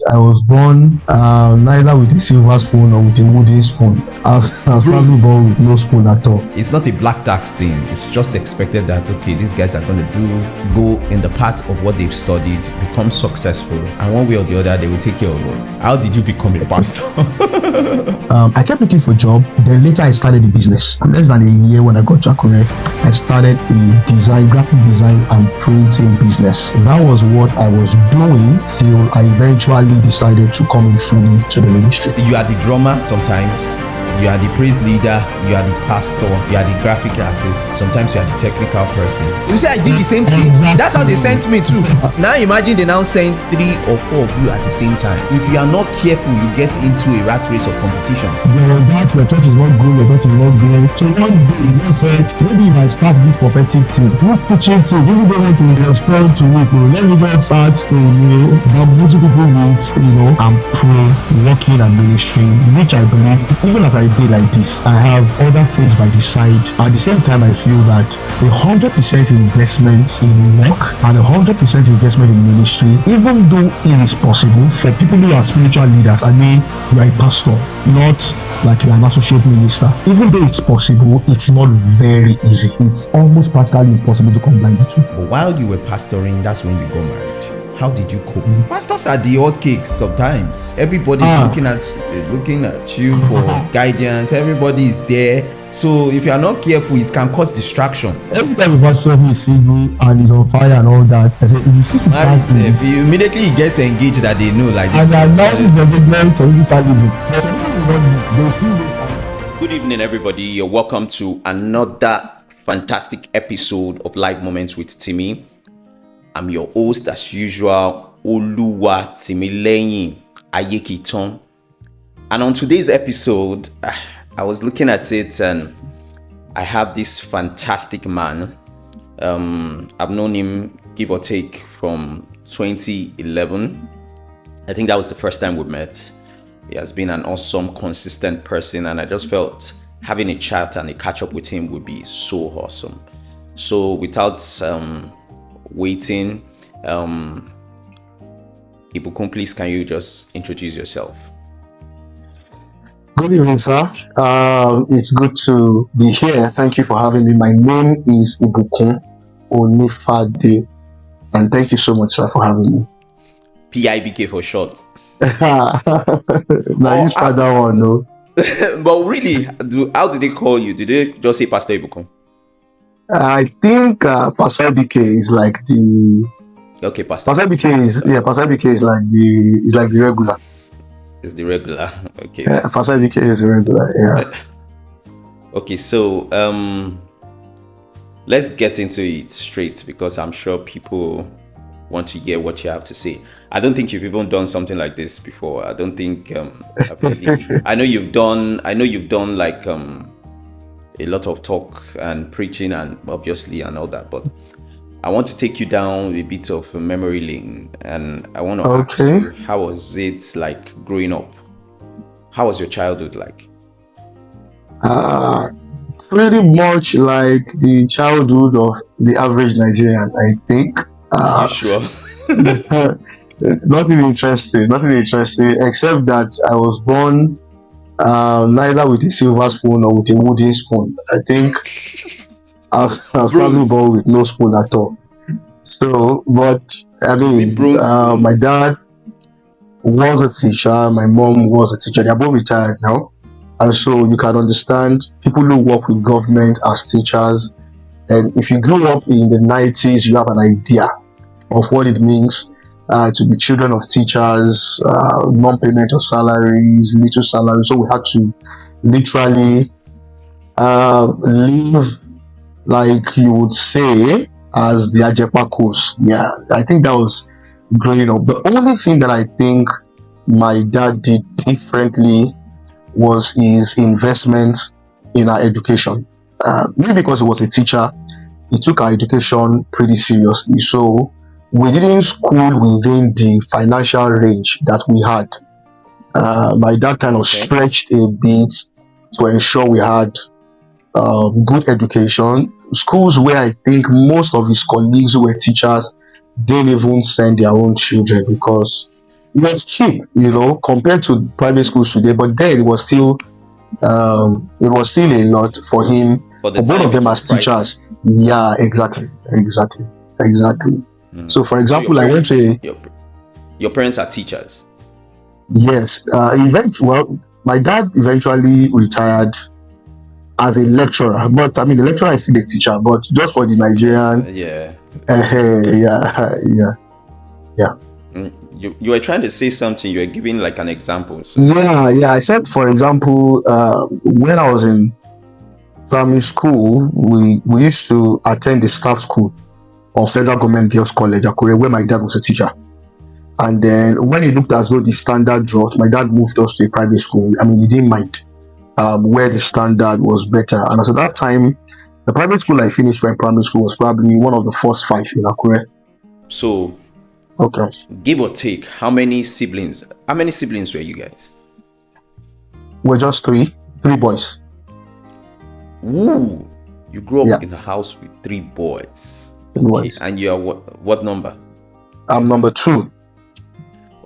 I was born neither with a silver spoon or with a wooden spoon. I was probably born with no spoon at all. It's not a black tax thing. It's just expected that, okay, these guys are going to go in the path of what they've studied, become successful, and one way or the other, they will take care of us. How did you become a pastor? I kept looking for a job. Then later I started a business. Less than a year when I got to Akure, I started a graphic design and printing business. That was what I was doing till I eventually decided to come in fully to the ministry. You are the drummer sometimes. You are the praise leader, you are the pastor, you are the graphic artist, sometimes you are the technical person. You say I did the same thing. That's how they sent me too. Now imagine they now send 3 or 4 of you at the same time. If you are not careful, you get into a rat race of competition. Your church is not good, your church is not good. So one day you said, maybe if I start this prophetic thing, this teaching thing, people don't want to respond to it. Let me just start to, multiple people need, and pray, working and ministry, which I believe, even as I day like this, I have other things by the side. At the same time, I feel that 100% investment in work and 100% investment in ministry, even though it is possible for people who are spiritual leaders. I mean, you are a pastor, not like you are an associate minister. Even though it's possible, it's not very easy. It's almost practically impossible to combine the two. But while you were pastoring, that's when you got married. How did you cope? Pastors are the odd cakes sometimes. Everybody's looking at you for guidance. Everybody is there. So if you are not careful, it can cause distraction. Every time a pastor who is single and is on fire and all that, I say, if you see if you immediately he gets engaged, that they know like this. And now Good evening, everybody. You're welcome to another fantastic episode of Live Moments with Timi. I'm your host, as usual, Oluwa Timileyin Ayekiton. And on today's episode, I was looking at it and I have this fantastic man. I've known him, give or take, from 2011. I think that was the first time we met. He has been an awesome, consistent person, and I just felt having a chat and a catch up with him would be so awesome. So without waiting, Ibukun, please, can you just introduce yourself? Good evening, sir. It's good to be here. Thank you for having me. My name is Ibukun Onifade, and thank you so much, sir, for having me. PIBK for short. Now you start that one, no? But really, how do they call you? Did they just say Pastor Ibukun? I think Pastor Ibukun is like the. Okay, Pastor Ibukun is Pastor Ibukun is like the regular. Is the regular? Okay. Pastor Ibukun is the regular. Yeah. Okay, so let's get into it straight, because I'm sure people want to hear what you have to say. I don't think you've even done something like this before. I don't think. I know you've done like a lot of talk and preaching and obviously and all that, but I want to take you down a bit of a memory lane, and I want to ask you, how was it like growing up? How was your childhood like? Pretty much like the childhood of the average Nigerian, I think. Are you sure? Nothing interesting, except that I was born neither with a silver spoon or with a wooden spoon. I think I was probably born with no spoon at all. So, but I mean, my dad was a teacher, my mom was a teacher. They're both retired now. And so you can understand people who work with government as teachers. And if you grew up in the 90s, you have an idea of what it means to be children of teachers, non-payment of salaries, little salaries. So we had to literally live, like you would say, as the Ajepakos. Yeah, I think that was growing up. The only thing that I think my dad did differently was his investment in our education. Maybe because he was a teacher, he took our education pretty seriously. So we didn't school within the financial range that we had. My dad kind of stretched a bit to ensure we had good education. Schools where I think most of his colleagues who were teachers didn't even send their own children because it was cheap, compared to private schools today. But then it was still a lot for him, For the for both time, of it them was as pricey. teachers. Yeah, exactly. So, for So your example, I went parents, to your parents are teachers. yes, my dad eventually retired as a lecturer, but I mean, the lecturer is still a teacher, but just for the Nigerian, Yeah. yeah, yeah. You were trying to say something. You were giving like an example. So. Yeah. I said, for example, when I was in primary school, we used to attend the staff school of Federal Government Girls College, Akure, where my dad was a teacher. And then when it looked as though the standard dropped, my dad moved us to a private school. I mean, he didn't mind where the standard was better. And as at that time, the private school I finished from primary school was probably one of the first 5 in Akure. So, okay, give or take, how many siblings? How many siblings were you guys? we're just three boys. Ooh, you grew up Yeah. in a house with 3 boys. Three boys. And you are what number? I'm number 2.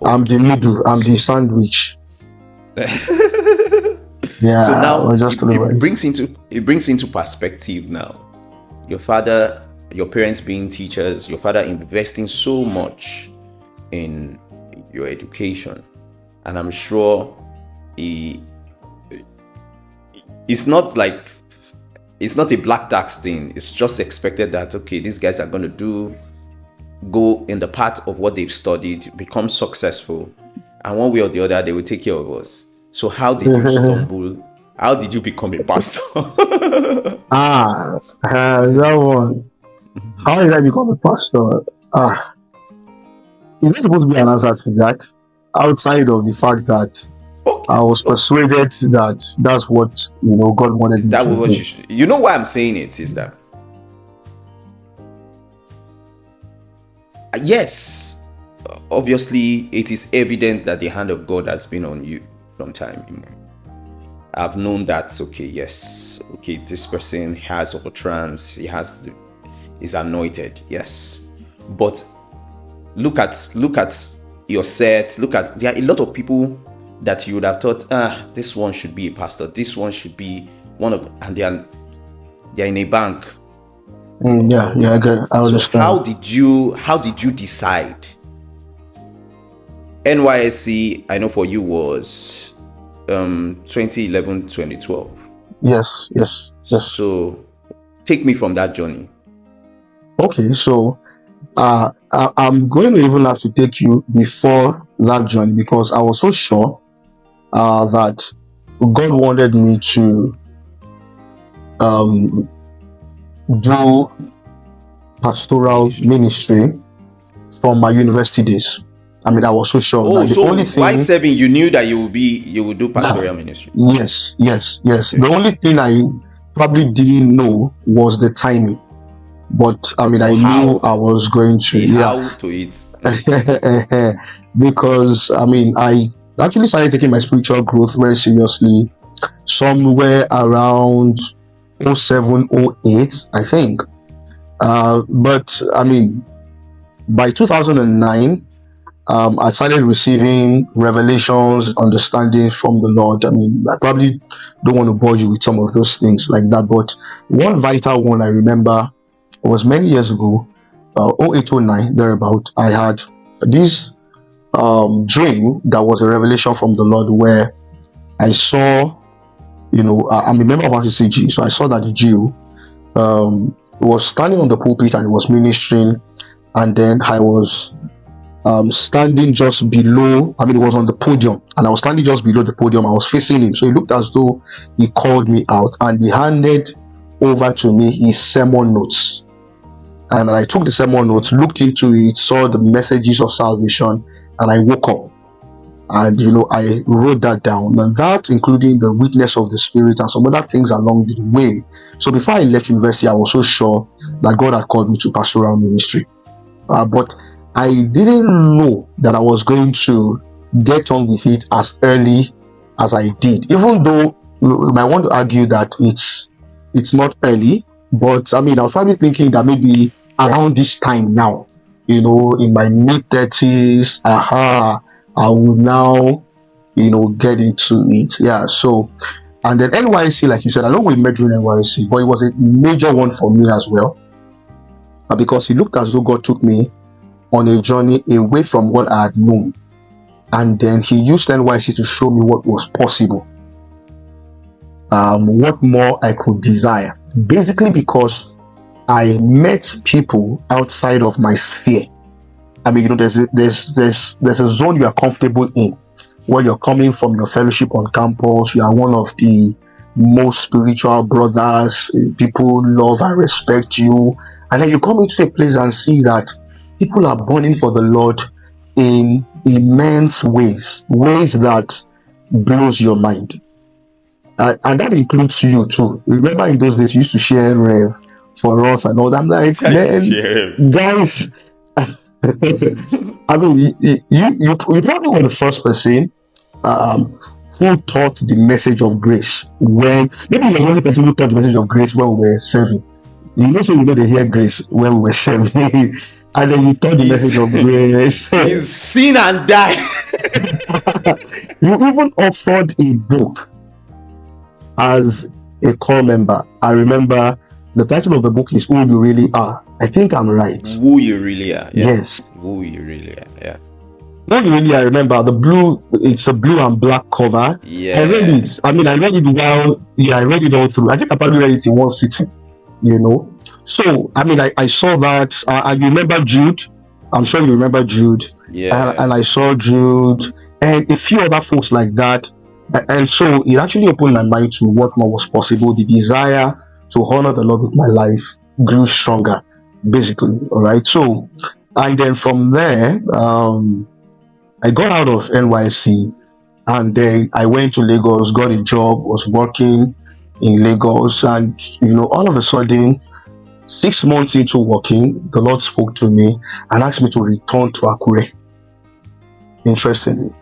I'm the middle. I'm the sandwich. Yeah. So now we're just three boys. it brings into perspective now. Your parents being teachers, your father investing so much in your education, and I'm sure it's not a black tax thing. It's just expected that, okay, these guys are going to go in the path of what they've studied, become successful, and one way or the other they will take care of us. So how did you stumble? How did you become a pastor? That one. How did I become a pastor? Is there supposed to be an answer to that outside of the fact that I was persuaded that that's what God wanted me That to was what do? you should. You know why I'm saying it is that yes, obviously it is evident that the hand of God has been on you from time. I've known that. Okay, yes, okay, this person has utterance. Is anointed. Yes, but look at your set. There are a lot of people that you would have thought, this one should be a pastor. This one should be one of, and they're in a bank. Yeah, I get it. I understand. So how did you decide? NYSC, I know for you was 2011, 2012. Yes. So take me from that journey. Okay, so I'm going to even have to take you before that journey, because I was so sure that God wanted me to do pastoral ministry from my university days. I mean, I was so sure that the only thing. Why 7? You knew that you would do pastoral ministry. Yes. Okay. The only thing I probably didn't know was the timing, but I mean, I knew I was going to. How to it? Because I mean, I actually started taking my spiritual growth very seriously somewhere around 07, 08, I think. But I mean, by 2009, I started receiving revelations, understanding from the Lord. I mean, I probably don't want to bore you with some of those things like that, but one vital one I remember was many years ago, 08, 09, thereabout. I had this dream that was a revelation from the Lord, where I saw, I'm a member of RCCG, so I saw that the Jew was standing on the pulpit and he was ministering, and then I was standing just below. I mean, it was on the podium, and I was standing just below the podium. I was facing him, so it looked as though he called me out, and he handed over to me his sermon notes. And I took the sermon notes, looked into it, saw the messages of salvation, and I woke up. And I wrote that down, and that including the witness of the Spirit and some other things along the way. So before I left university, I was so sure that God had called me to pastoral ministry, but I didn't know that I was going to get on with it as early as I did. Even though I want to argue that it's not early, but I mean, I was probably thinking that maybe around this time now, in my mid-30s, I would now, get into it. Yeah. So, and then NYC, like you said, I know we met during NYC, but it was a major one for me as well, because it looked as though God took me on a journey away from what I had known. And then he used NYC to show me what was possible, what more I could desire. Basically, because I met people outside of my sphere. I mean, there's a zone you are comfortable in, where you're coming from your fellowship on campus. You are one of the most spiritual brothers. People love and respect you, and then you come into a place and see that people are burning for the Lord in immense ways that blows your mind. And that includes you too. Remember, in those days, you used to share rev for us and all that. I'm like, man, guys. I mean, you probably were the first person who taught the message of grace. When maybe you're the only person who taught the message of grace when we were serving. So we know they hear grace when we were serving. And then you taught the message of grace. Is sin and die. You even offered a book as a core member. I remember the title of the book is Who You Really Are. I think I'm right. Who You Really Are. Yeah. Yes. Who You Really Are. Yeah. Who You Really Are. I remember the blue. It's a blue and black cover. Yeah. I read it. I mean, I read it while. Yeah, I read it all through. I think I probably read it in one sitting. So I mean, I saw that. I remember Jude. I'm sure you remember Jude. Yeah. And I saw Jude and a few other folks like that. And so it actually opened my mind to what more was possible. The desire to honor the Lord with my life grew stronger, basically. All right. So, and then from there, I got out of NYC, and then I went to Lagos, got a job, was working in Lagos, and all of a sudden, 6 months into working, the Lord spoke to me and asked me to return to Akure. Interestingly.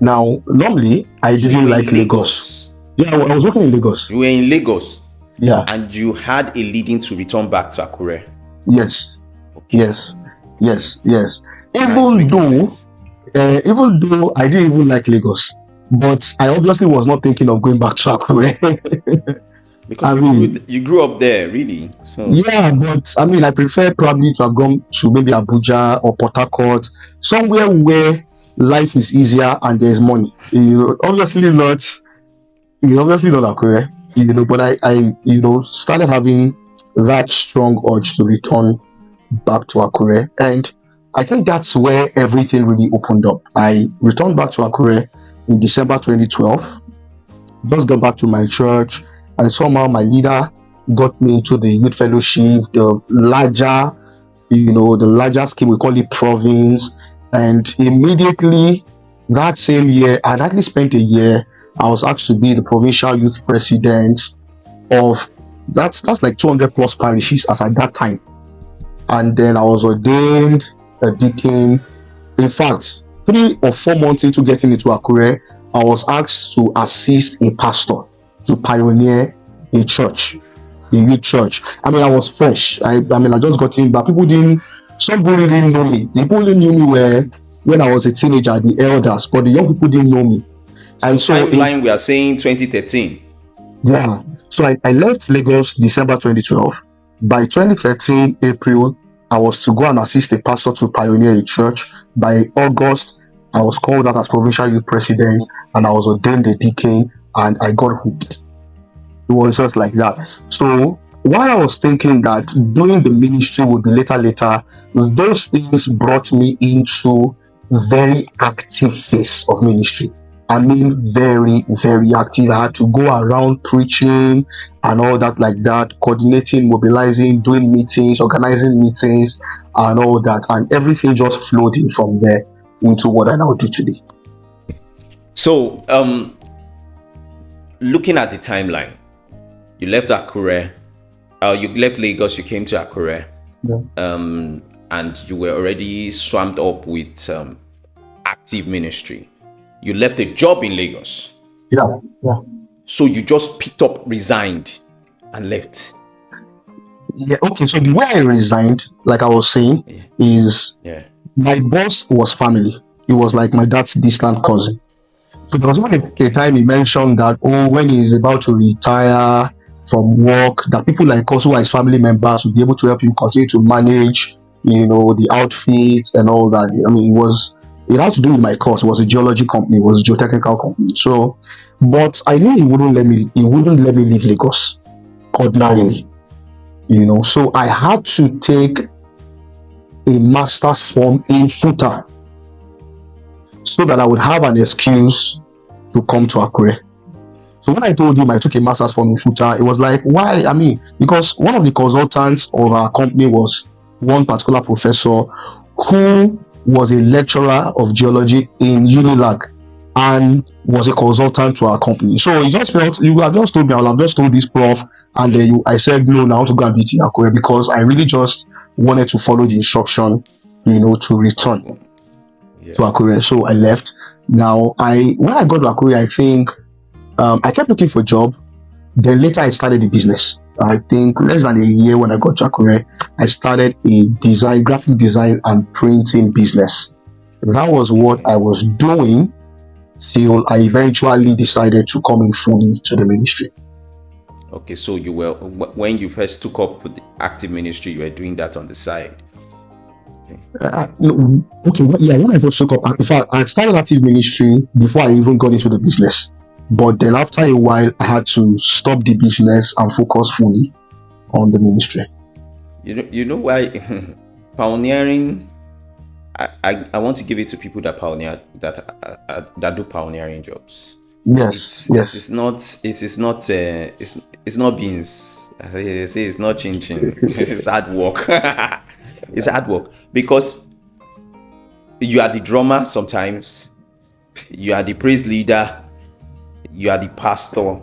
Now, normally, I didn't like Lagos. Yeah, I was working in Lagos. You were in Lagos? Yeah. And you had a leading to return back to Akure? Yes. Okay. Yes. Even though I didn't even like Lagos, but I obviously was not thinking of going back to Akure. Because you grew up there, really? So. Yeah, but I mean, I prefer probably to have gone to maybe Abuja or Port Harcourt, somewhere where life is easier and there's money. Obviously not Akure. But I started having that strong urge to return back to Akure, and I think that's where everything really opened up. I returned back to Akure in December 2012. Just got back to my church, and somehow my leader got me into the youth fellowship, the larger scheme, we call it province. And immediately that same year, I'd actually spent a year, I was asked to be the provincial youth president of that's like 200 plus parishes as at that time. And then I was ordained a deacon. In fact, 3 or 4 months into getting into Akure, I was asked to assist a pastor to pioneer a church, a youth church. I mean, I was fresh. I just got in, but somebody didn't know me. The people who knew me were when I was a teenager, the elders, but the young people didn't know me. And so timeline, we are saying 2013. Yeah. So I left Lagos December 2012. By 2013, April, I was to go and assist a pastor to pioneer a church. By August, I was called out as provincial youth president, and I was ordained a deacon, and I got hooked. It was just like that. So while I was thinking that doing the ministry would be later, those things brought me into very active phase of ministry. I mean, very, very active. I had to go around preaching and all that like that, coordinating, mobilizing, doing meetings, organizing meetings and all that. And everything just flowed in from there into what I now do today. So, looking at the timeline, you left Akure, you left Lagos, you came to Akure, and you were already swamped up with active ministry. You left a job in Lagos. Yeah. So you just picked up, resigned, and left. Yeah. Okay. So the way I resigned, like I was saying, is my boss was family. It was like my dad's distant cousin. So there was even a time he mentioned that, oh, when he's about to retire from work, that people like us who are his family members will be able to help him continue to manage, the outfits and all that. I mean, it had to do with my course. It was a geology company, it was a geotechnical company. So, but I knew he wouldn't let me leave Lagos ordinarily, So I had to take a master's form in FUTA so that I would have an excuse to come to Akure. So when I told him I took a master's form in FUTA, it was like, why? I mean, because one of the consultants of our company was one particular professor who was a lecturer of geology in Unilag and was a consultant to our company. So he just felt, you have just told me, I will have just told this prof, and then I said, no, now I want to go and be in Akure, because I really just wanted to follow the instruction, to return to Akure. So I left. Now, when I got to Akure, I think I kept looking for a job. Then later I started a business. I think less than a year when I got to Akure, I started a graphic design and printing business. That was what I was doing till I eventually decided to come in fully to the ministry. Okay, so when you first took up the active ministry, you were doing that on the side. When I first took up, in fact, I started active ministry before I even got into the business. But then after a while, I had to stop the business and focus fully on the ministry. You know why pioneering? I want to give it to people that pioneer, that do pioneering jobs. Yes. It's not beans. I say it's not chin chin. It's hard work. It's hard work, because you are the drummer sometimes, you are the praise leader, you are the pastor,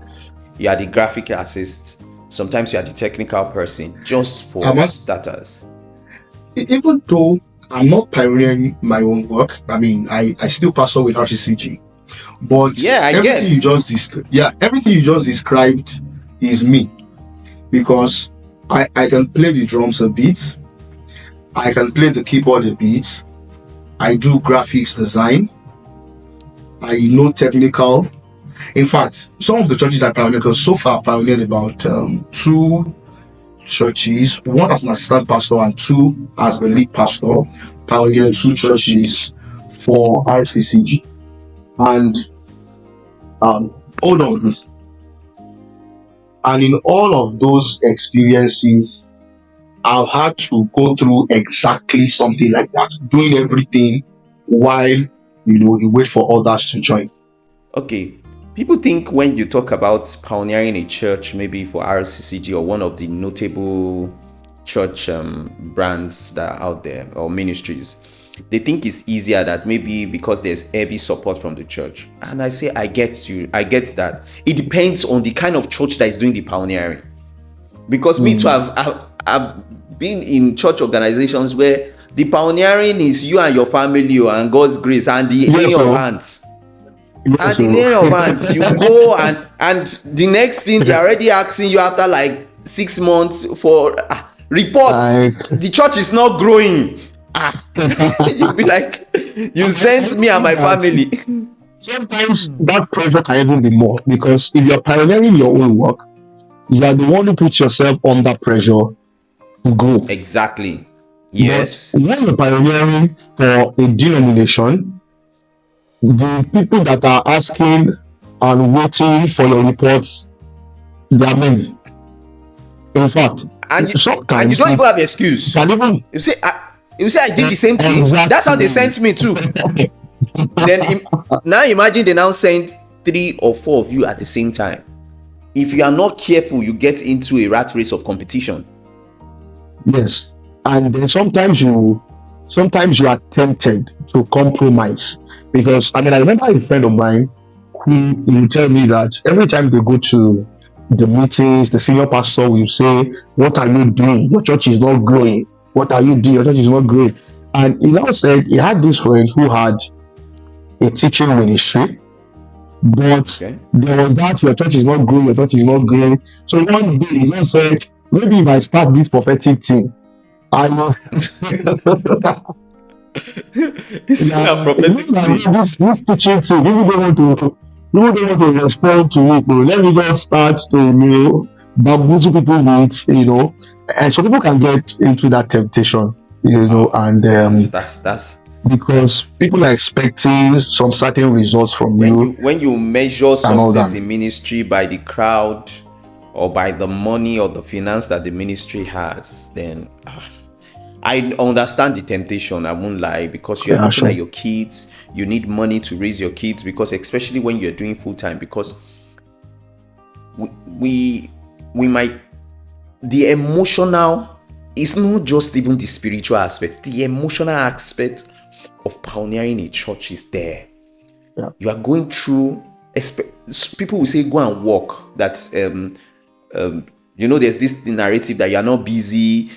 you are the graphic artist, sometimes you are the technical person, just for starters. Even though I'm not pioneering my own work, I mean, I still pastor with RCCG, but everything you just described is me, because I can play the drums a bit, I can play the keyboard a bit, I do graphics design, I know technical. In fact, some of the churches I pioneered, because so far I've pioneered about 2 churches, one as an assistant pastor and 2 as the lead pastor. Pioneered 2 churches for RCCG, and all of this. And in all of those experiences, I've had to go through exactly something like that, doing everything while you wait for others to join. Okay, people think when you talk about pioneering a church, maybe for RCCG or one of the notable church brands that are out there, or ministries, they think it's easier, that maybe because there's heavy support from the church. And I say, I get that. It depends on the kind of church that is doing the pioneering. Because me too, I've been in church organizations where the pioneering is you and your family and God's grace and the laying of hands. And the laying of hands, you go and the next thing, they're already asking you after like 6 months for reports. The church is not growing. You'll be like, you sent me and my family. Sometimes that pressure can even be more, because if you're pioneering your own work, you are the one who puts yourself under pressure to grow. Exactly. Yes. But when you're pioneering for a denomination, the people that are asking and waiting for your reports, they are many. In fact, and you don't even have an excuse. You say I did the same thing. Exactly. That's how they sent me too. Then now imagine they now send 3 or 4 of you at the same time. If you are not careful, you get into a rat race of competition. Yes, and then sometimes you are tempted to compromise, because I remember a friend of mine who will tell me that every time they go to the meetings, the senior pastor will say, "What are you doing? Your church is not growing. What are you doing? Your church is not growing." And he now said he had this friend who had a teaching ministry, but there was that, your church is not growing, your church is not growing. So one day he just said, maybe if I start this prophetic thing, I know. It's not a prophetic thing. This teaching thing, people don't want to respond to it. Let me just start to bamboozle people with, and so people can get into that temptation, and that's because people are expecting some certain results from when you measure success in ministry by the crowd or by the money or the finance that the ministry has, then I understand the temptation. I won't lie, because you're looking at your kids. You need money to raise your kids, because especially when you're doing full time, because we might, the emotional, it's not just even the spiritual aspect. The emotional aspect of pioneering a church is there. Yeah. You are going through. People will say, "Go and walk." That there's this narrative that you are not busy.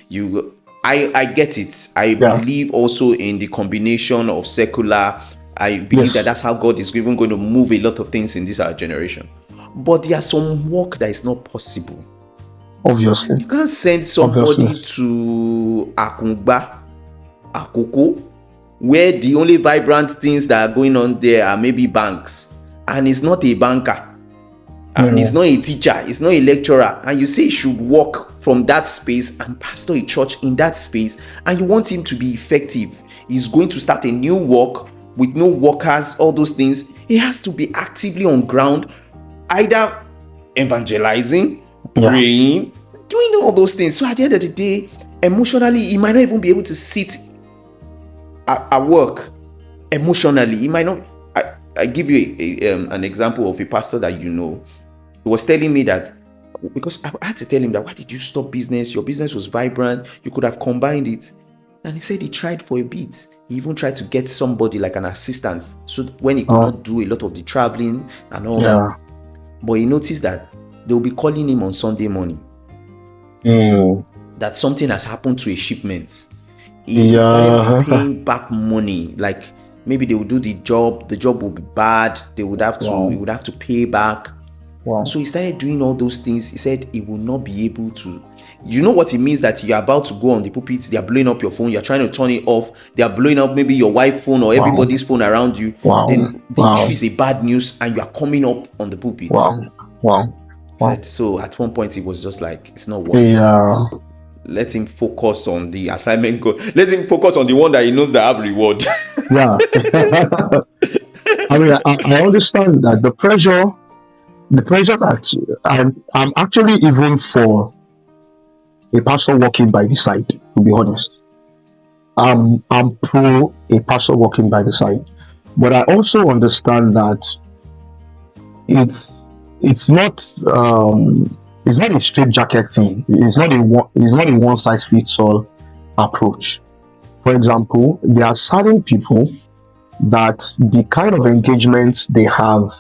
I get it. I believe also in the combination of secular. I believe that that's how God is even going to move a lot of things in this our generation. But there are some work that is not possible. Obviously. You can't send somebody to Akungba, Akoko, where the only vibrant things that are going on there are maybe banks. And it's not a banker. And it's not a teacher, it's not a lecturer, and you say he should walk from that space and pastor a church in that space, and you want him to be effective. He's going to start a new work with no workers, all those things. He has to be actively on ground, either evangelizing, praying, doing all those things. So at the end of the day, emotionally, he might not even be able to sit at work. Emotionally, he might not. I give you an example of a pastor that He was telling me that, because I had to tell him that, why did you stop business? Your business was vibrant. You could have combined it. And he said he tried for a bit. He even tried to get somebody like an assistant, so when he could not do a lot of the traveling and all that. But he noticed that they'll be calling him on Sunday morning. That something has happened to a shipment. He started paying back money. Like maybe they would do the job will be bad. They would have to, he would have to pay back. So he started doing all those things. He said he will not be able to. You know what it means that you're about to go on the pulpit, they are blowing up your phone, you're trying to turn it off, they are blowing up maybe your wife's phone or everybody's phone around you. Then the issue is a bad news and you are coming up on the pulpit. So at one point it was just like, it's not worth it. Let him focus on the assignment goal. Let him focus on the one that he knows that have reward. I mean, I understand that the pressure that I'm actually even for a pastor walking by the side, to be honest. I'm pro a pastor walking by the side. But I also understand that it's not a straitjacket thing. It's not a one size fits all approach. For example, there are certain people that the kind of engagements they have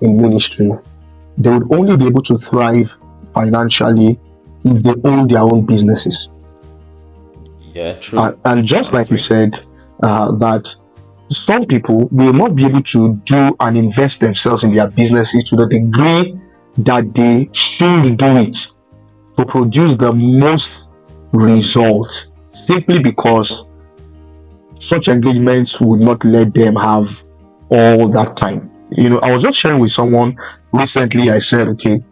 in ministry, they would only be able to thrive financially if they own their own businesses. Yeah, true. And just like you said, that some people will not be able to do and invest themselves in their businesses to the degree that they should do it to produce the most results, simply because such engagements would not let them have all that time. I was just sharing with someone recently. I said, okay,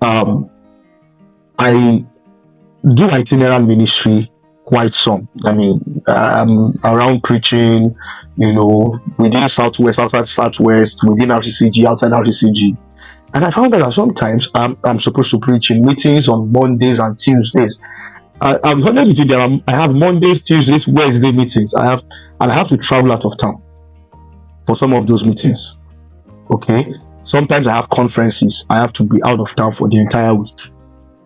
I do itinerant ministry quite some. I mean, around preaching, within Southwest, outside Southwest, within RCCG, outside RCCG. And I found that sometimes I'm supposed to preach in meetings on Mondays and Tuesdays. I'm honest with you, I have Mondays, Tuesdays, Wednesday meetings. I have to travel out of town for some of those meetings. Okay. Sometimes I have conferences. I have to be out of town for the entire week.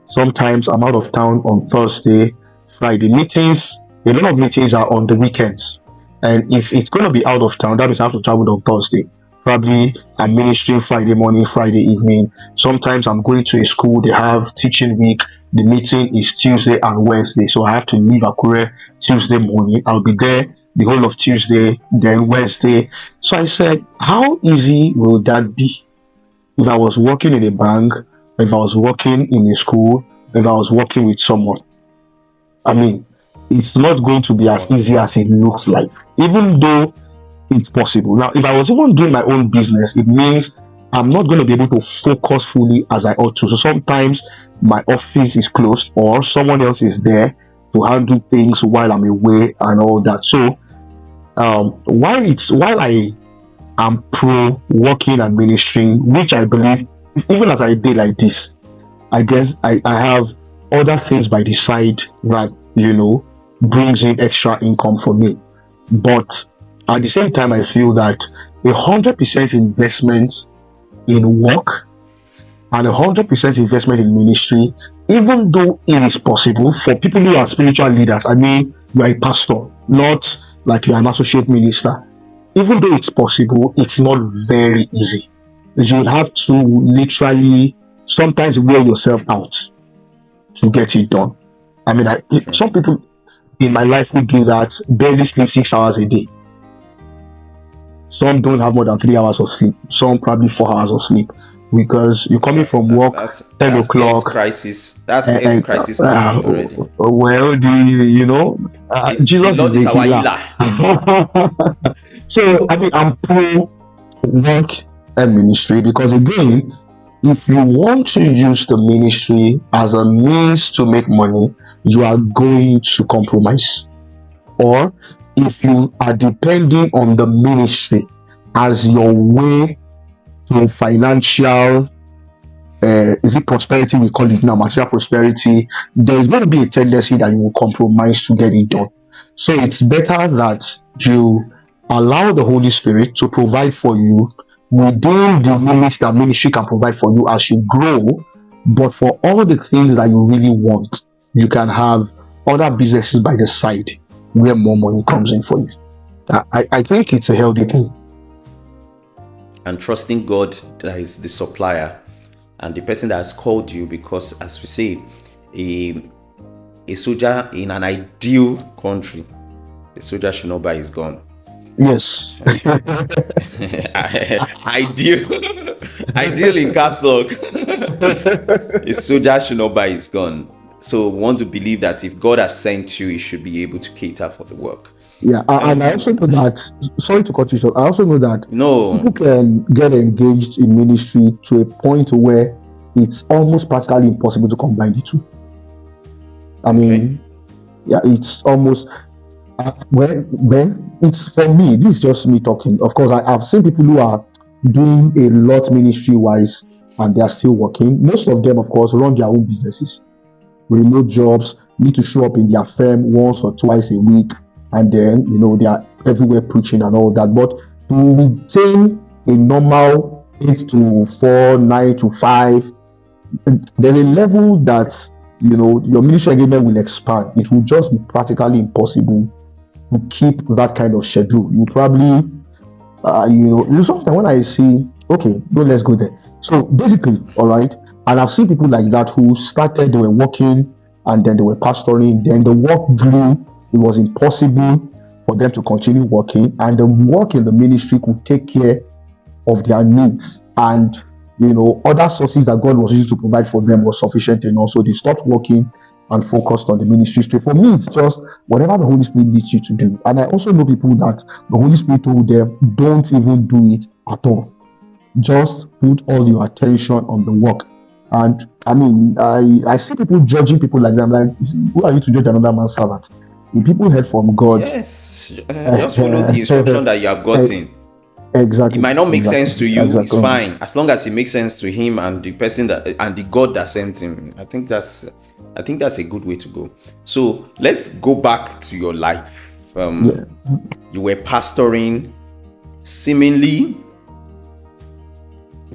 Sometimes I'm out of town on Thursday, Friday. Meetings, a lot of meetings are on the weekends. And if it's going to be out of town, that means I have to travel on Thursday. Probably I'm ministering Friday morning, Friday evening. Sometimes I'm going to a school, they have teaching week. The meeting is Tuesday and Wednesday. So I have to leave Akure Tuesday morning. I'll be there the whole of Tuesday, then Wednesday. So I said, how easy will that be? If I was working in a bank, if I was working in a school, if I was working with someone. I mean, it's not going to be as easy as it looks like, even though it's possible. Now, if I was even doing my own business, it means I'm not going to be able to focus fully as I ought to. So sometimes my office is closed or someone else is there to handle things while I'm away and all that. So while I am pro working and ministering, which I believe, even as I did like this, I guess I have other things by the side that, brings in extra income for me. But at the same time, I feel that 100% investment in work and 100% investment in ministry, even though it is possible for people who are spiritual leaders. I mean, you are a pastor, not like you are an associate minister. Even though it's possible, it's not very easy. You have to literally sometimes wear yourself out to get it done. I mean, some people in my life who do that barely sleep 6 hours a day. Some don't have more than 3 hours of sleep. Some probably 4 hours of sleep, because you're coming from work 10 o'clock. That's health crisis already. Well, Jesus is a healer. So I mean, I'm pro work and ministry, because again, if you want to use the ministry as a means to make money, you are going to compromise. Or if you are depending on the ministry as your way to financial, is it prosperity we call it now, material prosperity, there is going to be a tendency that you will compromise to get it done. So it's better that you allow the Holy Spirit to provide for you within the limits that ministry can provide for you as you grow. But for all the things that you really want, you can have other businesses by the side where more money comes in for you. I think it's a healthy thing. And trusting God that is the supplier and the person that has called you, because as we say, a soldier in an ideal country, the soldier should not buy his gun. Yes. Ideal in caps lock. A soldier should not buy his gun. So we want to believe that if God has sent you, he should be able to cater for the work. Yeah, and I also know that, sorry to cut you short, I also know that people can get engaged in ministry to a point where it's almost practically impossible to combine the two. I mean, yeah, it's almost, it's for me, this is just me talking. Of course, I've seen people who are doing a lot ministry-wise and they are still working. Most of them, of course, run their own businesses. Remote jobs, need to show up in their firm once or twice a week, and then they are everywhere preaching and all that. But to retain a normal 8 to 4, 9 to 5, there's a level that your ministry engagement will expand. It will just be practically impossible to keep that kind of schedule. You probably sometimes when I see, let's go there. So basically, all right. And I've seen people like that who started, they were working and then they were pastoring, then the work grew, it was impossible for them to continue working, and the work in the ministry could take care of their needs, and other sources that God was using to provide for them was sufficient enough, so they stopped working and focused on the ministry. For me, it's just whatever the Holy Spirit leads you to do. And I also know people that the Holy Spirit told them, don't even do it at all. Just put all your attention on the work. And I mean, I see people judging people like that. I'm like, who are you to judge another man's servant? If people heard from God, yes, just follow the instruction that you have gotten. Exactly. It might not make sense to you. It's fine as long as it makes sense to him and the person and the God that sent him. I think that's a good way to go. So let's go back to your life. You were pastoring, seemingly,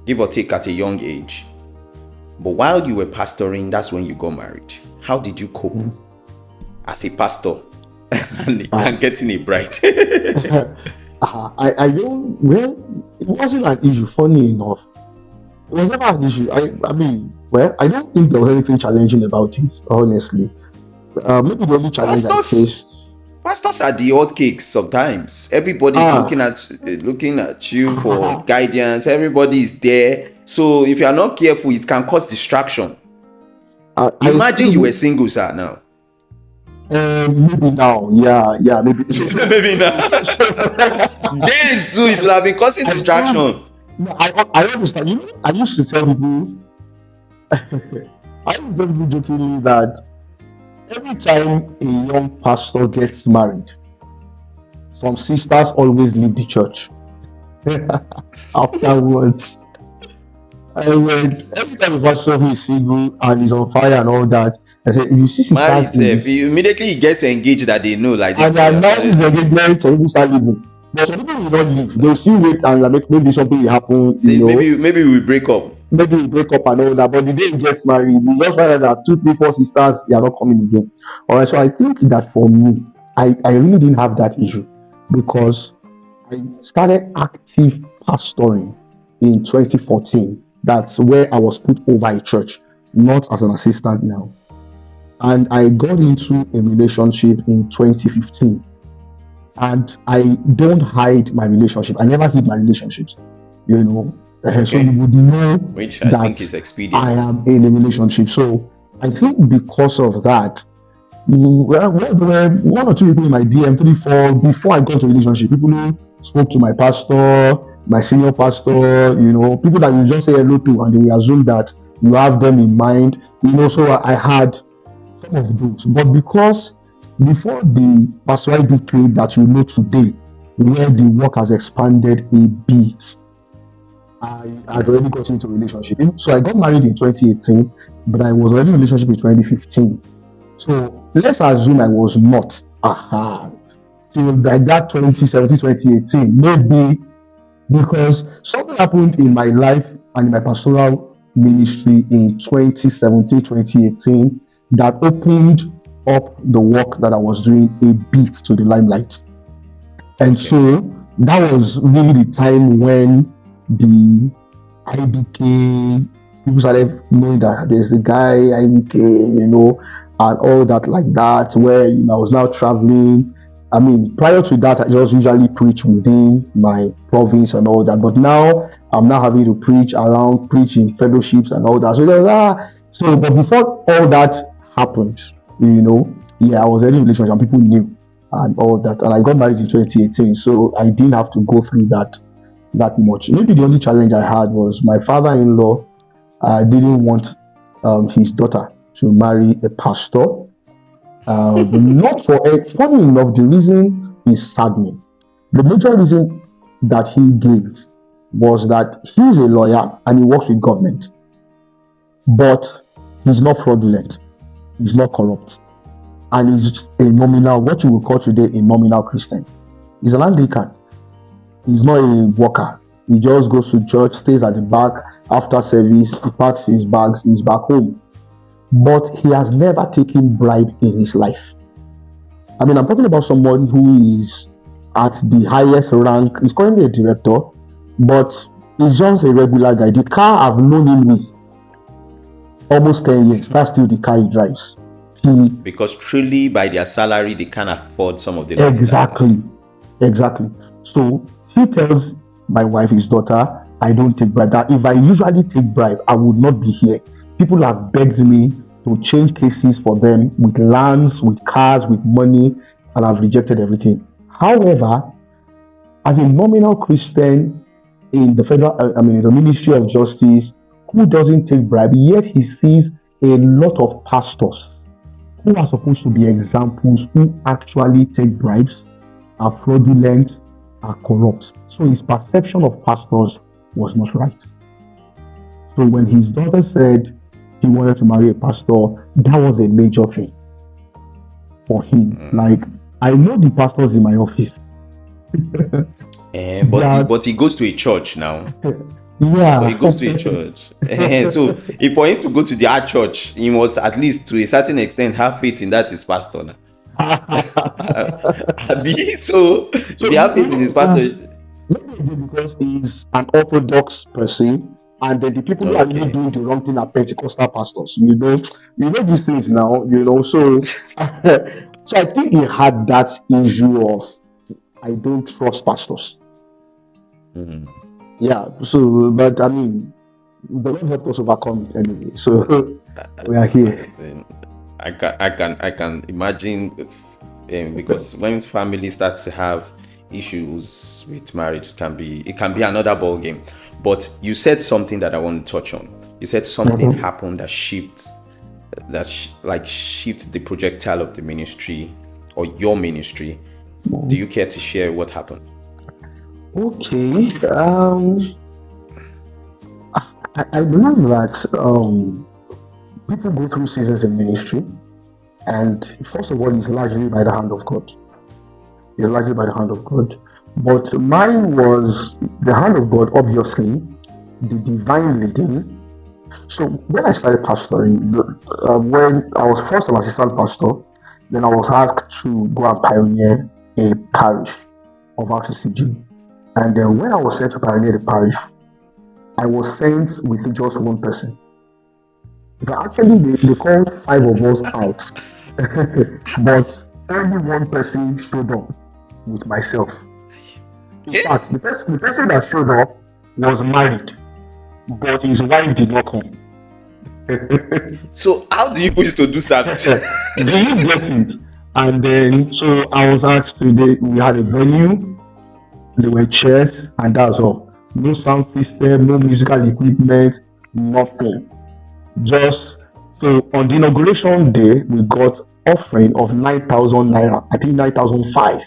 give or take, at a young age. But while you were pastoring, that's when you got married. How did you cope as a pastor and getting a bride? I don't, it wasn't an issue, funny enough. It was never an issue. I mean, I don't think there was anything challenging about it, honestly. Maybe the only challenge I faced. Pastors are the odd cakes sometimes. Everybody's looking at you for guidance. Everybody's there. So if you are not careful, it can cause distraction. Imagine you were single, sir, now. Maybe now, yeah, maybe. Maybe now. Then too, it will have been causing distraction. No, I understand. I used to tell people, I used to tell people jokingly that every time a young pastor gets married, some sisters always leave the church afterwards. Every time a pastor who is single and is on fire and all that, I say, if you see Married sisters self, immediately he gets engaged that they know like and this. they are now in the engagement, some people start leaving. But some people will not leave. They'll still wait and maybe something will happen, Say maybe we break up. Maybe we break up and all that. But the day he gets married, we just find out that 2, 3, 4 sisters, they are not coming again. Alright, so I think that for me, I really didn't have that issue because I started active pastoring in 2014. That's where I was put over a church, not as an assistant now. And I got into a relationship in 2015. And I don't hide my relationship. I never hid my relationships, Okay. So you would know which I think is expedient. I am in a relationship. So I think because of that, one or two people in my DM, 3, 4, before I got into a relationship, people who spoke to my pastor, my senior pastor, people that you just say hello to and they will assume that you have them in mind, so I had some of those. But because before the Pastor Ibukun that you know today, where the work has expanded a bit, I had already got into a relationship. So I got married in 2018, but I was already in a relationship in 2015. So let's assume I was not. Till like that 2017, 2018, maybe because something happened in my life and in my pastoral ministry in 2017, 2018 that opened up the work that I was doing a bit to the limelight. And so that was really the time when the IBK, people started knowing that there's the guy IBK, and all that like that, where I was now traveling. I mean, prior to that, I just usually preach within my province and all that. But now I'm now having to preach in fellowships and all that. So there was but before all that happened, I was already in a relationship and people knew and all that. And I got married in 2018, so I didn't have to go through that much. Maybe the only challenge I had was my father-in-law didn't want his daughter to marry a pastor. Not for funny enough, the reason is saddening. The major reason that he gave was that he's a lawyer and he works with government, but he's not fraudulent, he's not corrupt, and he's a nominal, what you would call today a nominal Christian. He's an Anglican. He's not a worker. He just goes to church, stays at the back after service, he packs his bags, he's back home. But he has never taken bribe in his life. I mean, I'm talking about someone who is at the highest rank. He's currently a director, but he's just a regular guy. The car I've known him with almost 10 years. That's still the car he drives. Because truly by their salary, they can't afford some of the Exactly. So he tells my wife, his daughter, I don't take bribe. That if I usually take bribe, I would not be here. People have begged me to change cases for them with lands, with cars, with money, and I've rejected everything. However, as a nominal Christian in the the Ministry of Justice, who doesn't take bribe, yet he sees a lot of pastors who are supposed to be examples who actually take bribes, are fraudulent, are corrupt. So his perception of pastors was not right. So when his daughter said he wanted to marry a pastor, that was a major thing for him. Like, I know the pastors in my office. But he goes to a church now. Yeah. But he goes to a church. So if for him to go to their church, he must at least to a certain extent have faith in that his pastor now. So if you have faith in his pastor. Maybe because he's an orthodox person. And then the people who are really doing the wrong thing are Pentecostal pastors. You know these things now, So, so I think he had that issue of I don't trust pastors. Mm-hmm. Yeah. So, but I mean, the Lord helped us overcome it anyway. So we are here. I can imagine, because when families start to have issues with marriage, it can be another ball game. But you said something that I want to touch on. You said something happened that shifted the projectile of the ministry or your ministry. Do you care to share what happened? Okay. I believe that people go through seasons in ministry, and first of all, it's largely by the hand of God. It's largely by the hand of God. But mine was the hand of God, obviously, the divine leading. So when I started pastoring, when I was first an assistant pastor, then I was asked to go and pioneer a parish of RCCG. And then when I was sent to pioneer the parish, I was sent with just one person. But actually, they called 5 of us out. But only one person showed up with myself. In fact, the person that showed up was married, but his wife did not come. So how do you push to do service? Do you get it? And then, so I was asked today, we had a venue, there were chairs, and that's all. No sound system, no musical equipment, nothing. Just, so on the inauguration day, we got offering of 9,000 naira, I think 9,005.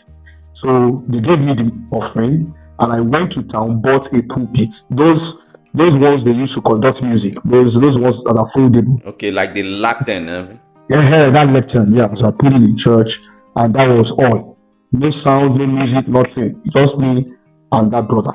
So they gave me the offering, and I went to town, bought a pulpit. Those ones they used to conduct music. Those ones that are foldable. Okay, like the lectern. Yeah, that lectern. Yeah, so I put it in church, and that was all. No sound, no music, nothing. Just me and that brother.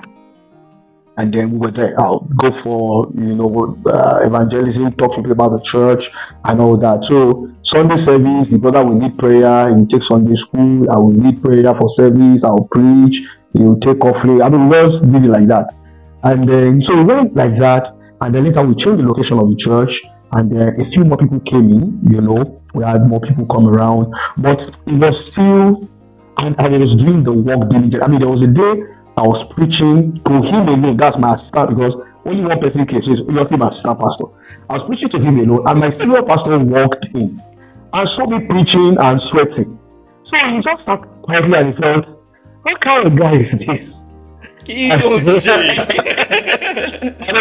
And then we were there. I'll go for evangelism, talk to people about the church and all that. So Sunday service, the brother will lead prayer. He will take Sunday school. I will lead prayer for service. I will preach. He will take offering. I mean, we just did it like that. And then so we went like that. And then later we changed the location of the church. And then a few more people came in. We had more people come around. But it was still, and I was doing the work diligently. I mean, there was a day I was preaching to him alone. That's my assistant, because only one person came. So you're my assistant pastor. I was preaching to him alone, and my senior pastor walked in and saw me preaching and sweating. So he just sat quietly and he felt, what kind of guy is this? And then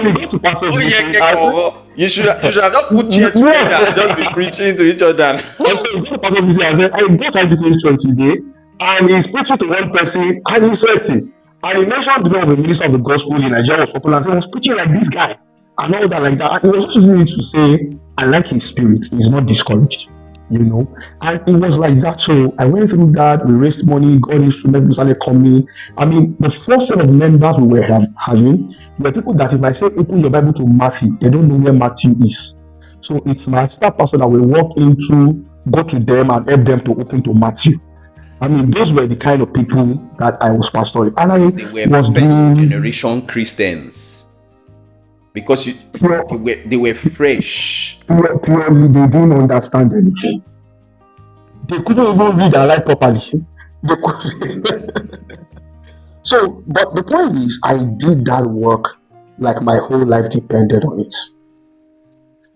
we go to Pastor Ibukun. You should have not put chairs together and just be preaching to each other. And so we go to Pastor Ibukun and said, I got to this church today, and he's preaching to one person and he's sweating. And he mentioned the name of the minister of the gospel in Nigeria was popular, and he was preaching like this guy and all that like that. And he was just using it to say, I like his spirit. He's not discouraged, And it was like that. So I went through that. We raised money, got instruments, we started coming. I mean, the first set of members we were having were people that if I say open your Bible to Matthew, they don't know where Matthew is. So it's my staff pastor that will walk into, go to them and help them to open to Matthew. I mean, those were the kind of people that I was pastoring. And they were first generation Christians. Because they were fresh. Purely, they didn't understand anything. They couldn't even read and write properly. They couldn't. So, but the point is, I did that work like my whole life depended on it.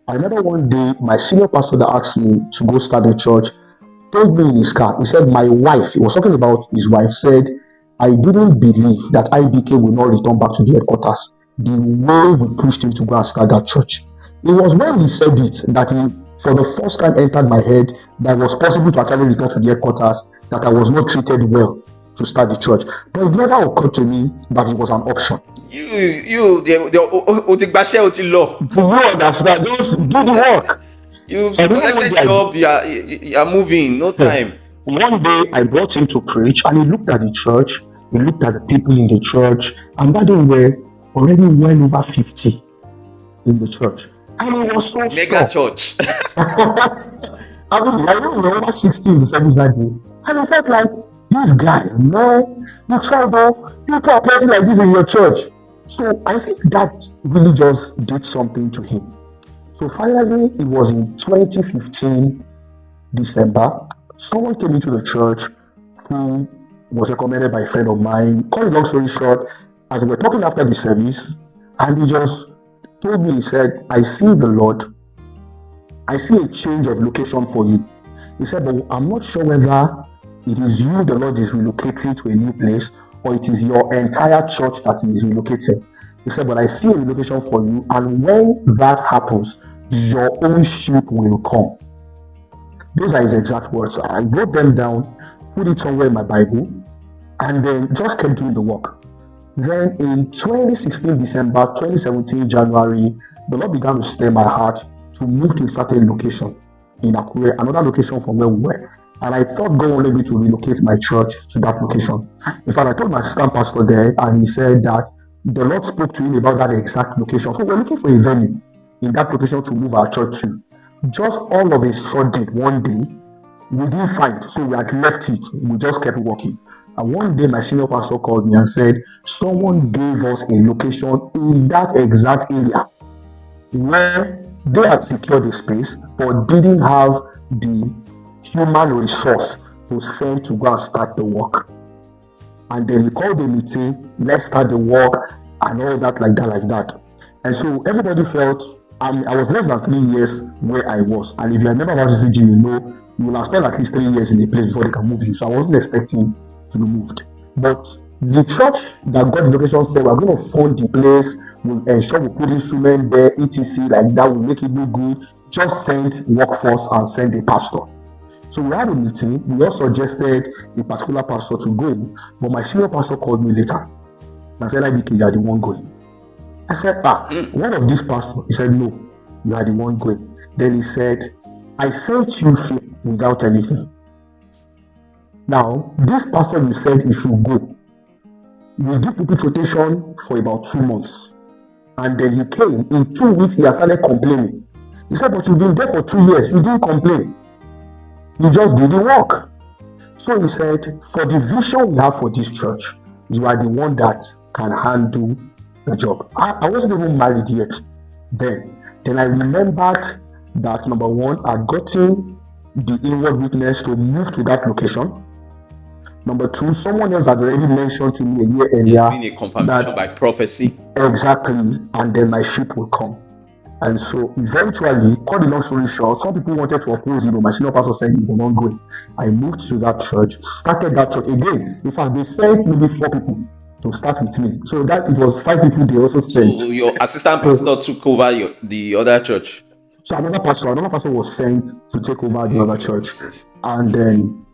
I remember one day, my senior pastor that asked me to go start a church told me in his car, he said, my wife, he was talking about his wife, said, I didn't believe that IBK will not return back to the headquarters. The way we pushed him to go and start that church. It was when he said it that he, for the first time, entered my head that it was possible to actually return to the headquarters, that I was not treated well to start the church. But it never occurred to me that it was an option. Do you understand? Just do the work. You've collected job, you are moving, no time. One day I brought him to preach, and he looked at the church, he looked at the people in the church, and that day we were already well over 50 in the church. And it was so mega church. I mean, I don't know, over 60 in the service that day. And I felt like, this guy, man, you trouble, you put a person like this in your church. So I think that really just did something to him. So finally, it was in 2015, December, someone came into the church who was recommended by a friend of mine. Cut a long story short, as we were talking after the service, and he just told me, he said, I see the Lord I see a change of location for you. He said, but I'm not sure whether it is you the Lord is relocating to a new place or it is your entire church that is relocating. He said, but I see a relocation for you, and when that happens, your own sheep will come. Those are his exact words. I wrote them down, put it somewhere in my Bible, and then just kept doing the work. Then in 2016 December, 2017 January, the Lord began to stir my heart to move to a certain location in Akure, another location from where we were. And I thought God wanted me to relocate my church to that location. In fact, I told my assistant pastor there, and he said that the Lord spoke to him about that exact location. So we're looking for a venue in that location to move our church to. Just all of a sudden, one day, we didn't find, so we had left it. We just kept working. And one day, my senior pastor called me and said, someone gave us a location in that exact area where they had secured the space but didn't have the human resource to send to go and start the work. And then we called the meeting, let's start the work and all that, like that. And so everybody felt, I was less than 3 years where I was. And if you remember about RCCG, you know, you will have spent at least 3 years in the place before they can move you. So I wasn't expecting to be moved. But the church that got the location said, we're going to fund the place, we'll ensure we put instruments there, etc. Like that will make it look good. Just send workforce and send a pastor. So we had a meeting. We all suggested a particular pastor to go, but my senior pastor called me later. I said, you are the one going. I said, one of these pastors. He said, no, you are the one going. Then he said, I sent you here without anything. Now, this pastor you said you should go. We did pupil rotation for about 2 months. And then he came. In 2 weeks, he had started complaining. He said, but you've been there for 2 years. You didn't complain. You just did the work. So he said, for the vision we have for this church, you are the one that can handle the job. I wasn't even married yet then. Then I remembered that, number one, I'd gotten the inward witness to move to that location. Number two, someone else had already mentioned to me a year earlier. Been a confirmation by prophecy. Exactly. And then my sheep will come. And so eventually, cut the long story short, some people wanted to oppose it, but my senior pastor said he's the one going. I moved to that church, started that church again. In fact, they sent maybe 4 people to start with me. So that it was 5 people they also sent. So your assistant pastor took over the other church? So another pastor was sent to take over the other church. And then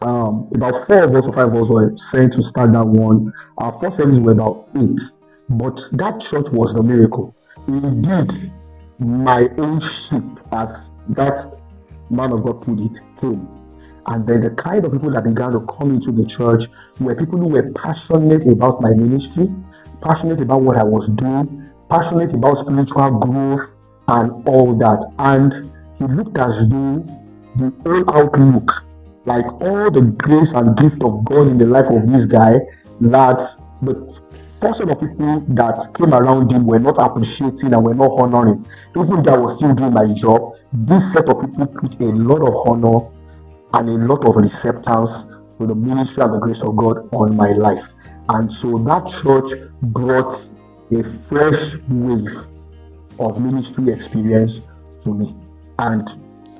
about 4 of us or 5 of us were sent to start that one. Our first service were about 8. But that church was the miracle. Indeed, my own sheep, as that man of God put it, came. And then the kind of people that began to come into the church were people who were passionate about my ministry, passionate about what I was doing, passionate about spiritual growth and all that. And he looked as though the whole outlook, like all the grace and gift of God in the life of this guy, that the portion of people that came around him were not appreciating and were not honoring. Even though I was still doing my job, this set of people put a lot of honor and a lot of acceptance to the ministry and the grace of God on my life. And so that church brought a fresh wave of ministry experience to me. And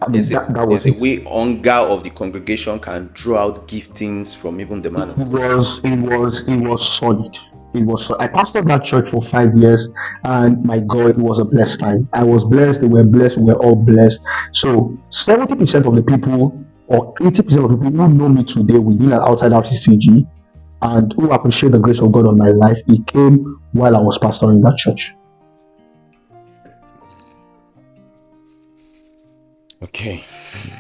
there's a way hunger of the congregation can draw out giftings from even the man. It was solid. I pastored that church for 5 years, and my God, it was a blessed time. I was blessed, they were blessed, we were all blessed. So 70% of the people or 80% of the people who know me today within and outside RCCG and who appreciate the grace of God on my life, it came while I was pastoring that church. Okay.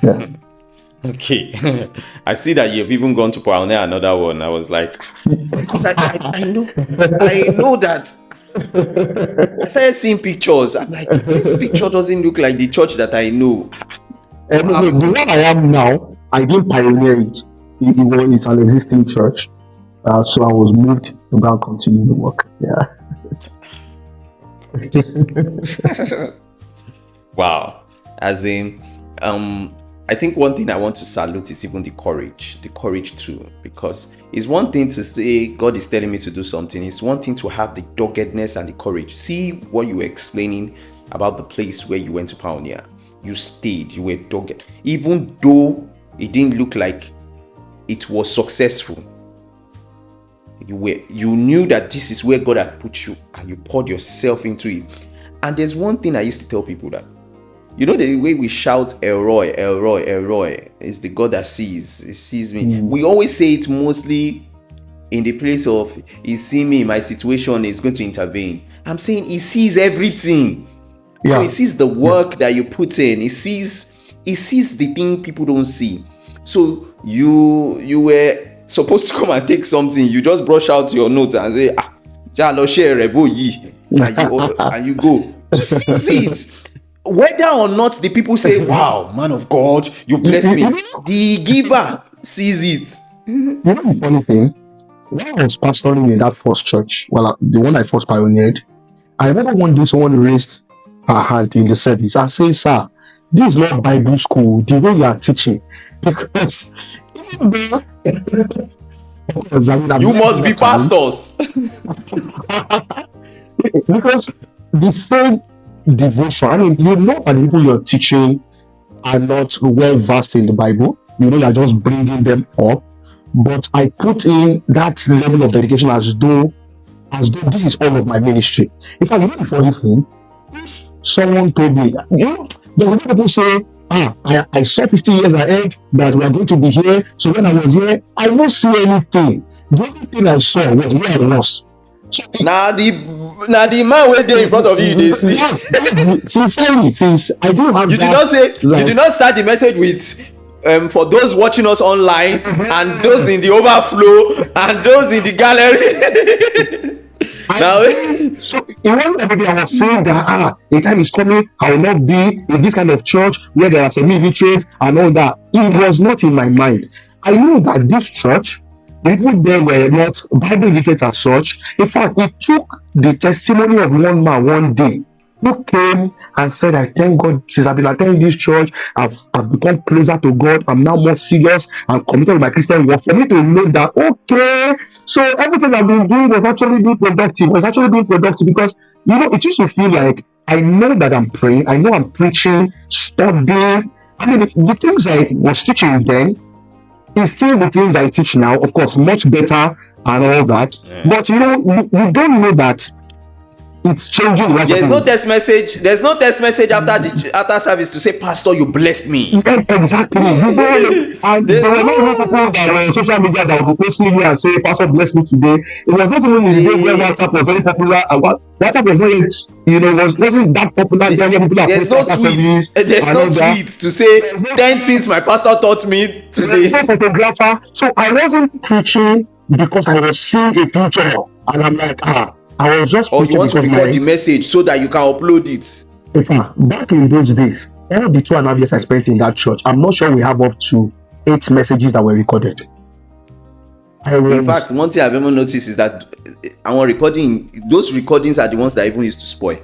Yeah. Okay. I see that you've even gone to pioneer another one. I was like, because I know that. I started seeing pictures. I'm like, this picture doesn't look like the church that I know. The one I am now, I didn't pioneer it. It's an existing church. So I was moved to go and continue the work. Yeah. Wow. As in, I think one thing I want to salute is even the courage too, because it's one thing to say God is telling me to do something. It's one thing to have the doggedness and the courage. See what you were explaining about the place where you went to pioneer. you stayed, you were dogged. Even though it didn't look like it was successful, you knew that this is where God had put you, and you poured yourself into it. And there's one thing I used to tell people, that the way we shout Elroy, Elroy, Elroy is the God that sees. He sees me. We always say it mostly in the place of he see me, my situation is going to intervene. I'm saying he sees everything. So he sees the work that you put in. He sees the thing people don't see. So you were supposed to come and take something. You just brush out your notes and say, and you go. He sees it. Whether or not the people say, wow, man of God, you blessed me, the giver sees it. The funny thing, when I was pastoring in that first church, the one I first pioneered, I remember one day someone raised her hand in the service and said, sir, this is not Bible school, the way you are teaching. Because even though you must be pastors. Because the same devotion, that the people you're teaching are not well versed in the Bible. You're just bringing them up. But I put in that level of dedication as though this is all of my ministry. In fact, the funny thing, if someone told me, there's a lot of people say, I saw 50 years ahead that we are going to be here. So when I was here, I don't see anything. The only thing I saw was where I was. So now the man went there in front of you, they see. Sincerely, since I don't have you did not start the message with for those watching us online and those in the overflow and those in the gallery. So in one day I was saying that a time is coming, I will not be in this kind of church where there are semi-literate and all that. It was not in my mind. I knew that this church, people there were not Bible literate as such. In fact, it took the testimony of one man one day who came and said, I thank God, since I've been attending this church, I've become closer to God. I'm now more serious and committed with my Christian work. For me to know that, okay, so everything I've been doing was actually being productive. Because, it used to feel like I know that I'm praying, I know I'm preaching, studying. The things I was teaching then is still the things I teach now, of course, much better and all that. Yeah. But you don't know that it's changing. There's no text message after service to say, Pastor, you blessed me. Exactly. And there were not people that were on social media that would post me and say, Pastor, bless me today. It was not even in the day where WhatsApp was very popular. WhatsApp was very, wasn't that popular. There's no tweets to say 10 things my pastor taught me today. There's no photographer. So I wasn't preaching because I was seeing a picture, and I'm like, I was just. Or you want to record the message so that you can upload it. In fact, back in those days, all the 2.5 years I spent in that church, I'm not sure we have up to 8 messages that were recorded. In fact, one thing I've ever noticed is that those recordings are the ones that even used to spoil.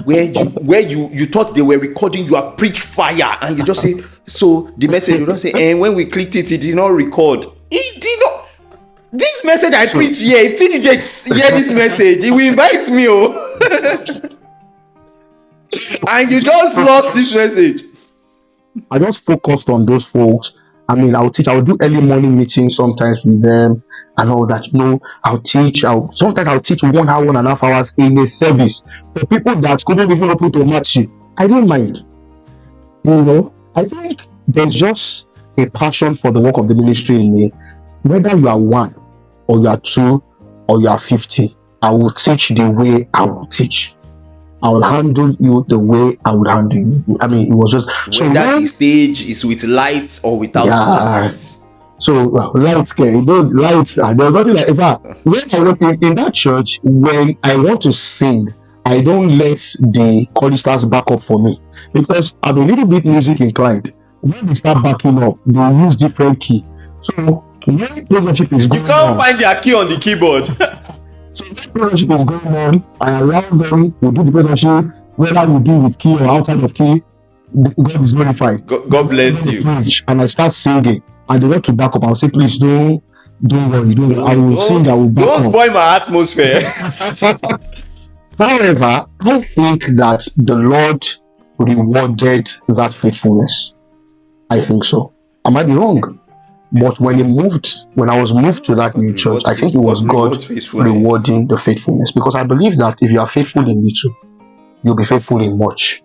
where you thought they were recording, you are preach fire, and you just say, so the message, you don't say, and when we clicked it did not record. It did not. This message I preach here, if TDJ hear this message, he will invite me, and you just lost this message. I just focused on those folks. I'll do early morning meetings sometimes with them and all that. Sometimes I'll teach 1 hour, 1.5 hours in a service for people that couldn't even open to Matthew. I don't mind. I think there's just a passion for the work of the ministry in me. Whether you are 1 or you are 2 or you are 50, I will teach the way I will teach. I will handle you the way I would handle you. It was just whether the stage is with lights or without lights. So lights, lights. There was nothing like that. When I work in that church, when I want to sing, I don't let the choristers back up for me because I'm a little bit music inclined. When they start backing up, they use different key. So when worship is going on, you can't find their key on the keyboard. So when worship is going on, I allow them to do the worship, whether you do with key or outside of key. God is glorified. God bless you. And I start singing, and they want to back up. I'll say, please don't worry. I will sing. I will back up. Don't spoil my atmosphere. However, I think that the Lord rewarded that faithfulness. I think so. I might be wrong. But when I was moved to that new church, I think it was God rewarding the faithfulness. Because I believe that if you are faithful in little, you'll be faithful in much.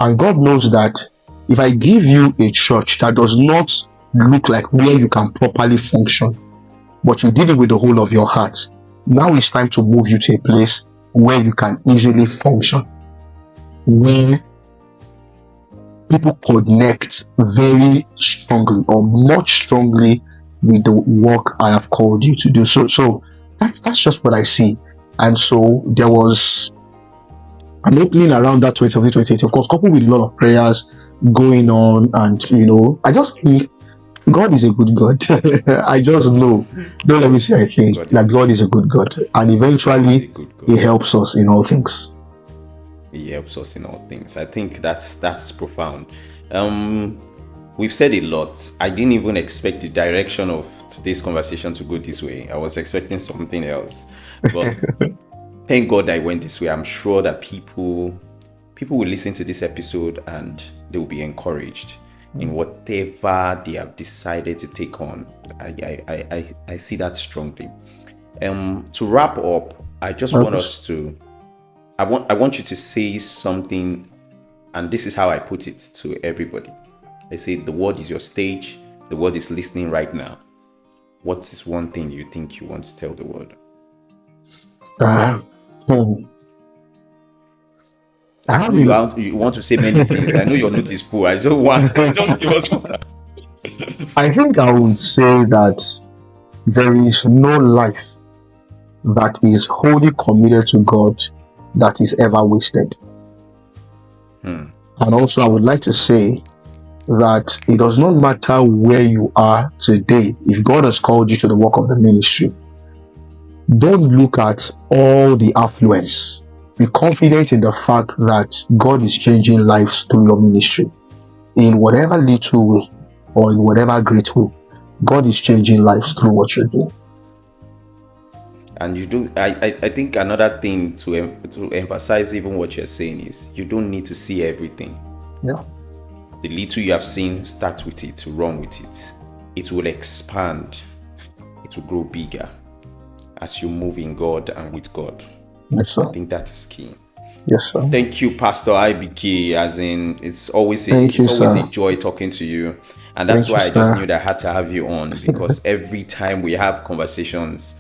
And God knows that if I give you a church that does not look like where you can properly function, but you did it with the whole of your heart, now it's time to move you to a place where you can easily function, where people connect very strongly or much strongly with the work I have called you to do. So that's just what I see. And so there was an opening around that 2028, of course, coupled with a lot of prayers going on. And I just think God is a good God. I just know. Don't let me say I think that God is a good God, and eventually He helps us in all things. He helps us in all things. I think that's profound. We've said a lot. I didn't even expect the direction of today's conversation to go this way. I was expecting something else, but thank God I went this way. I'm sure that people will listen to this episode and they will be encouraged in whatever they have decided to take on. I see that strongly. To wrap up, I just want us to. I want you to say something, and this is how I put it to everybody. I say the world is your stage. The world is listening right now. What is one thing you think you want to tell the world? You want to say many things. I know your note is full. I just want just give us one. I think I would say that there is no life that is wholly committed to God that is ever wasted. And also I would like to say that it does not matter where you are today. If God has called you to the work of the ministry, don't look at all the affluence. Be confident in the fact that God is changing lives through your ministry. In whatever little way or in whatever great way, God is changing lives through what you do. And you do. I think another thing to emphasize even what you're saying is you don't need to see everything. Yeah. The little you have seen, start with it, run with it. It will expand. It will grow bigger as you move in God and with God. Yes, sir. I think that is key. Yes, sir. Thank you, Pastor Ibukun. As in, it's always a joy talking to you, and that's why I just knew that I had to have you on, because every time we have conversations,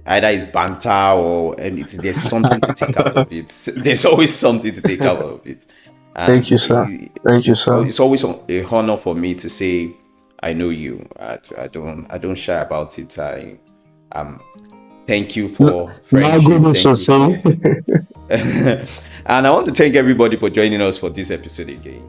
either it's banter or there's something to take out of it. There's always something to take out of it. And thank you, sir. Thank you, sir. It's always a honor for me to say I know you. I don't shy about it. Thank you for friendship. And I want to thank everybody for joining us for this episode again.